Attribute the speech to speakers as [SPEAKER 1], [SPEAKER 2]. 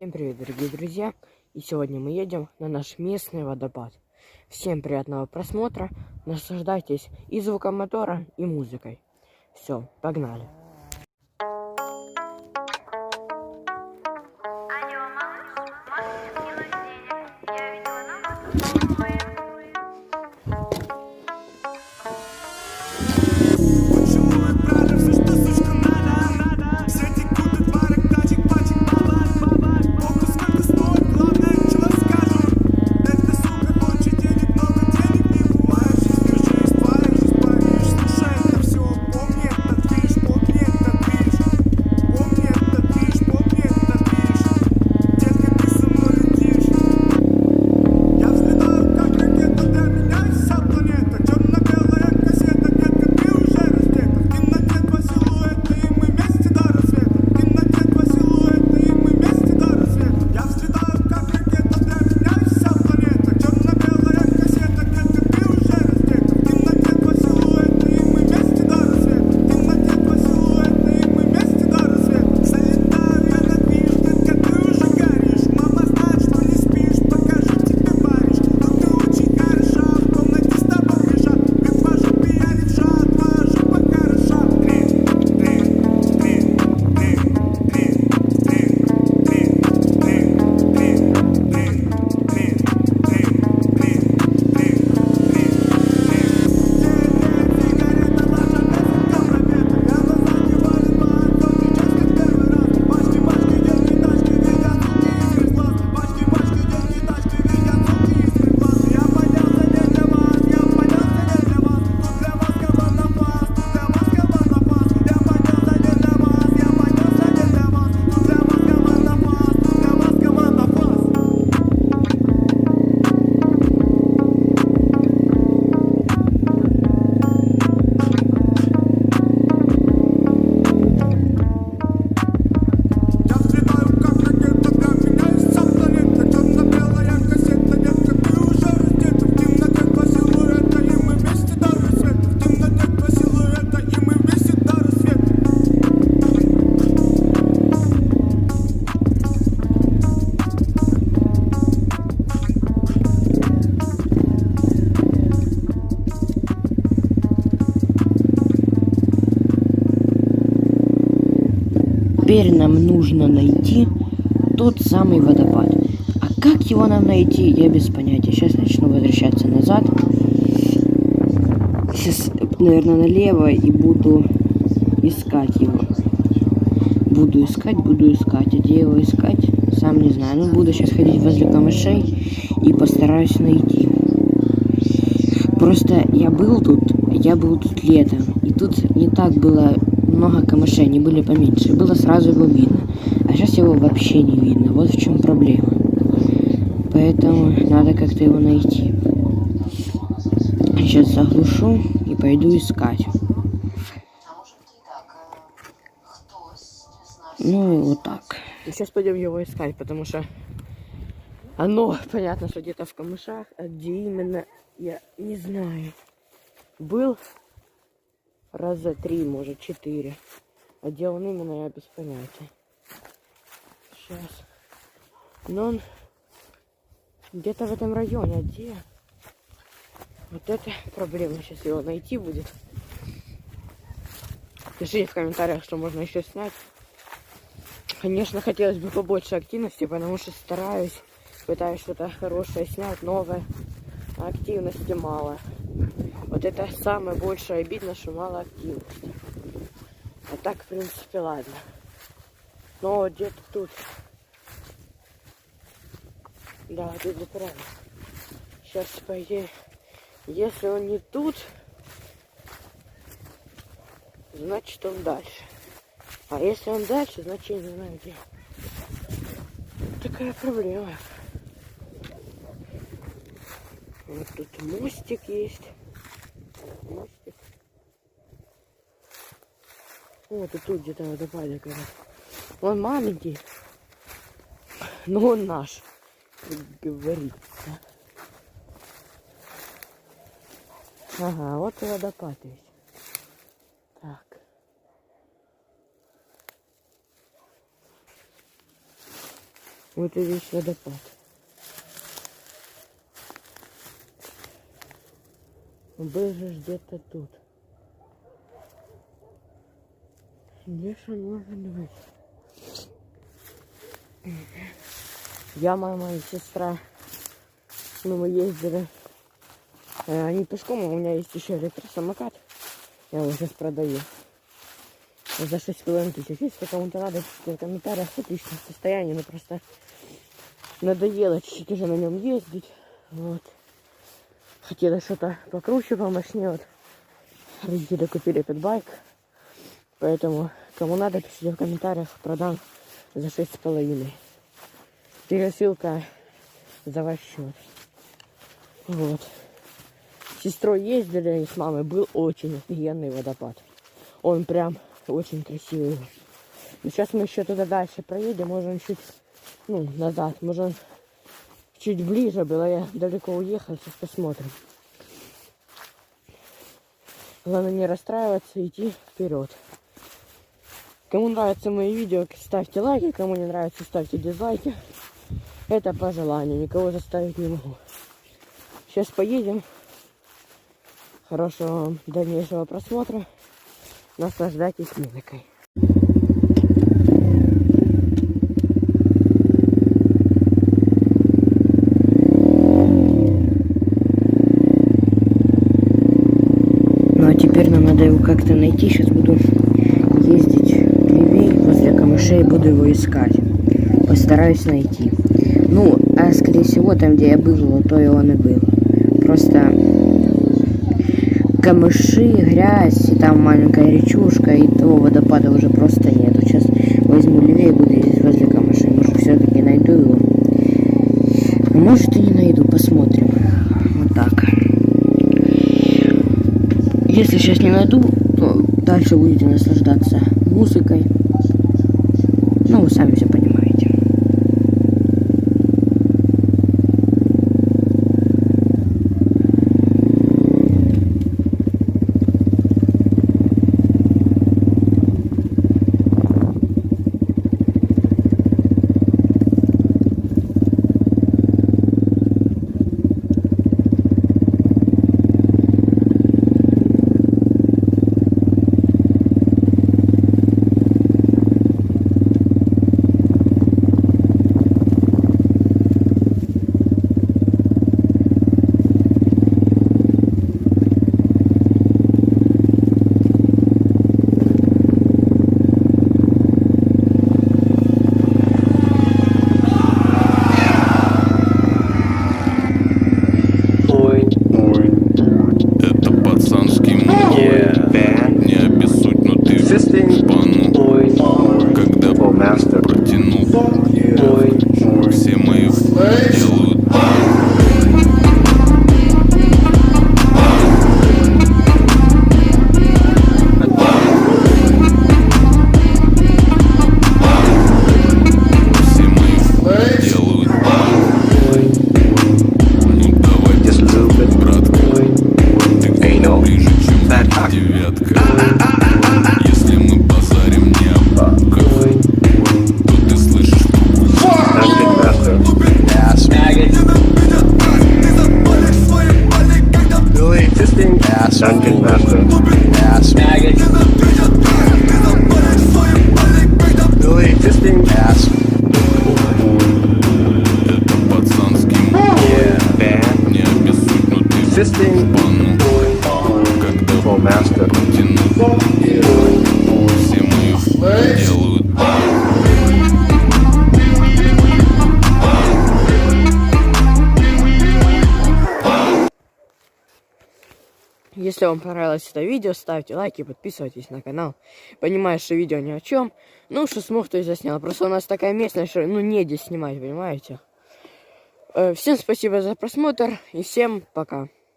[SPEAKER 1] Всем привет, дорогие друзья! И сегодня мы едем на наш местный водопад. Всем приятного просмотра, наслаждайтесь и звуком мотора, и музыкой. Все, погнали!
[SPEAKER 2] Алло, малыш, можете скинуть денег? Я видела номер твоего.
[SPEAKER 3] Поцелуй, правда, все, что сучка надо. Все текут от барок, тачек, пачек, бабак. Похуй, сколько стоит, главное, что скажут. Эта сука хочет денег, много денег не бывает. Жизнь твоя, жизнь Париж. Слушай, это все, помни этот движ, помни этот движ. Помни этот движ, помни этот движ. Детка, ты со мной летишь. Я взлетаю, как ракета, для меня вся планета. Черно-белая кассета, детка, ты уже раздета. В темноте два силуэта, и мы вместе до рассвета. В темноте два силуэта, и мы вместе до рассвета. Я взлетаю, как ракета, для меня вся планета. Черно-белая кассета, детка, ты уже раздета. В темноте два силуэта, и мы вместе до рассвета. В темноте два силуэта, и мы вместе до рассвета. Залетаю я на движ, детка, ты уже горишь. Мама знает, что не спишь, покажу тебе бариш. Но ты очень хороша, в комнате с тобой лежат. Как по жопе я левша, твоя жопа хороша. Я взлетаю, как ракета, для меня вся планета. Черно-белая кассета, детка, ты уже раздета. В темноте два силуэта, и мы вместе до рассвета. В темноте два силуэта, и мы вместе до рассвета.
[SPEAKER 1] Теперь нам нужно найти тот самый водопад. А как его нам найти, я без понятия. Сейчас начну возвращаться назад. Сейчас, наверное, налево и буду искать его. Буду искать. А где его искать, сам не знаю. Ну, буду сейчас ходить возле камышей и постараюсь найти. Просто я был тут летом. И тут не так было много камышей, они были поменьше. Было сразу его видно. А сейчас его вообще не видно. Вот в чем проблема. Поэтому надо как-то его найти. Сейчас заглушу и пойду искать. Ну и вот так. И сейчас пойдем его искать, потому что оно, понятно, что где-то в камышах, а где именно, я не знаю. Был раза 3, может 4. А где он именно, я без понятия. Сейчас. Но он где-то в этом районе. А где? Вот это проблема. Сейчас его найти будет. Пишите в комментариях, что можно еще снять. Конечно, хотелось бы побольше активности, потому что стараюсь, пытаюсь что-то хорошее снять, новое. А активности мало. Вот это самое большее обидно, что мало активности. А так, в принципе, ладно. Но вот где-то тут. Да, тут правильно. Сейчас, по идее, если он не тут, значит он дальше. А если он дальше, значит я не знаю где. Такая проблема. Вот тут мостик есть. Мостик. Вот и тут где-то водопадик. Он маленький, но он наш, как говорится. Ага, вот и водопад есть. Так. Вот и весь водопад. Был же где-то тут. Где же он может быть? Я, мама и сестра. Ну, мы ездили. Они пешком, у меня есть еще электросамокат. Я его сейчас продаю. За 6,5 тысяч. Если кому-то надо, пишите в комментариях. В отличном состоянии, но просто надоело чуть-чуть уже на нем ездить. Вот. Хотела что-то покруче, помощнее. Вот. Родители купили этот байк. Поэтому, кому надо, пишите в комментариях. Продам за 6,5. Пересылка за ваш счет. Вот. С сестрой ездили и с мамой. Был очень офигенный водопад. Он прям очень красивый. Но сейчас мы еще туда дальше проедем. Можем чуть, назад. Можем чуть ближе было. Я далеко уехал. Сейчас посмотрим. Главное не расстраиваться, идти вперед. Кому нравятся мои видео, ставьте лайки. Кому не нравится, ставьте дизлайки. Это по желанию. Никого заставить не могу. Сейчас поедем. Хорошего вам дальнейшего просмотра. Наслаждайтесь музыкой. Ну а теперь нам надо его как-то найти. Сейчас буду ездить левее возле камышей, буду его искать. Постараюсь найти. Ну, а скорее всего там, где я был, то и он и был. Просто камыши, грязь, и там маленькая речушка, и того водопада уже просто нету. Сейчас возьму левее, буду ездить возле камышей. Может, все-таки найду его. А может, и не найду, посмотрим. Вот так. Если сейчас не найду, то дальше будете наслаждаться музыкой. Ну, вы сами все понимаете.
[SPEAKER 4] Dungeon Master. Ass maggot. Billy fisting ass.
[SPEAKER 5] Это пацанский
[SPEAKER 4] Yeah, band.
[SPEAKER 5] не обессудь, но ты
[SPEAKER 4] Fisting.
[SPEAKER 5] когда
[SPEAKER 4] Full master.
[SPEAKER 5] тяну, все мои делают.
[SPEAKER 1] Если вам понравилось это видео, ставьте лайки, подписывайтесь на канал. Понимаю, что видео ни о чем. Ну, что смог, то и заснял. Просто у нас такая местность, что не где снимать, понимаете? Всем спасибо за просмотр и всем пока.